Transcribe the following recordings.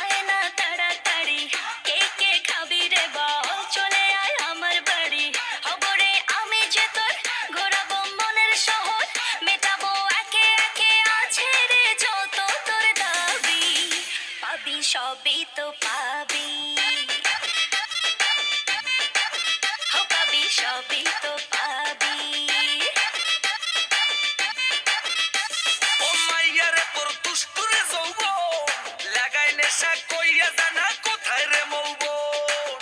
আয় না তাড়াতাড়ি, কে কে খাবি রে বল, চলে আয় আমার বাড়ি। হব রে আমি যে তোর, ঘোরাবো মনের শহর, মেটাবো একে একে আছে রে যত তোর দাবি। পাবি সবই তো পাবি, পাবি সবই তো পাবি। ও মাইয়ারে তোর দুষ্টুরে যৌবন লাগাই নেশা কইয়া জানা কোথায় রে মৌবন।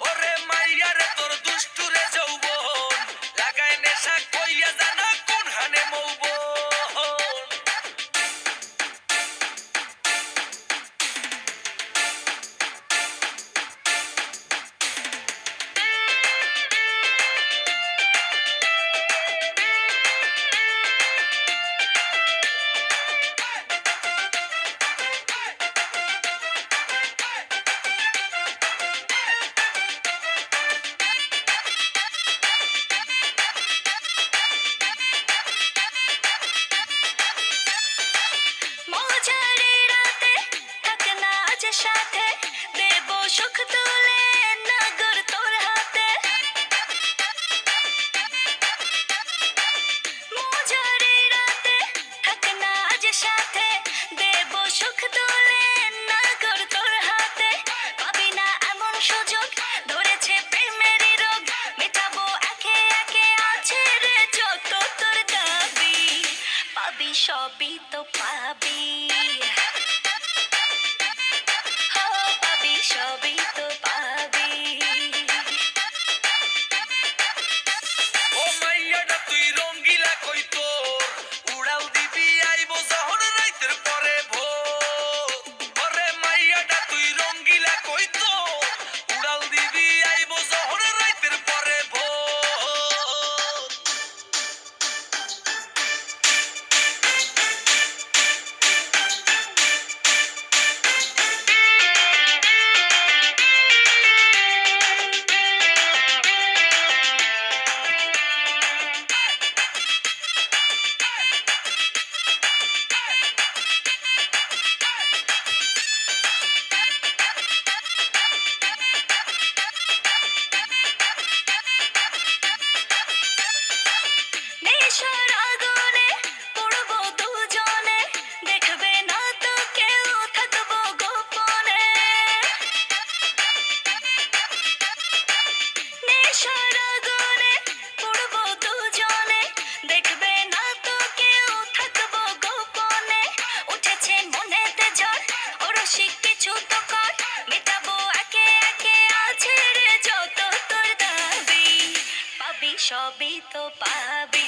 ওরে মাইয়ারে তোর দুষ্টুরে যৌবন লাগাই নেশা কইয়া জানা কোন হানে মৌবন। মজারে রাতে থাক না আজ সাথে, দেব সুখ তুলে নাগর তোর হাতে। মজারে রাতে থাক না আজ সাথে, দেব সুখ তুলে নাগর তোর হাতে। পাবি না এমন সুযোগ, ধরেছে প্রেমেরই রোগ, মেটাবো একে একে আছে রে যত তোর দাবি। পাবি সবই তো পাবি, হো পাবি সবই তো পাবি। ও মাইয়াটা তুই রঙ্গিলা কই তোর উড়াল দিবি আইবো যখন রাইতের পরে ভোর। ওরে মাইয়াটা তুই রঙ্গিলা কই তোর উড়াল দিবি আইবো যখন রাইতের পরে ভোর। নেশার আগুনে পড়বো দুজনে, দেখবে না তো কেউ, থাকবো গোপনে। নেশার আগুনে পড়বো দুজনে, দেখবে না তো কেউ, থাকবো গোপনে। উঠেছে মনেতে ঝড়, ওরসিক কিছু তো কর, মেটাবো একে একে আছে রে যত তোর দাবি। পাবি সবই তো পাবি।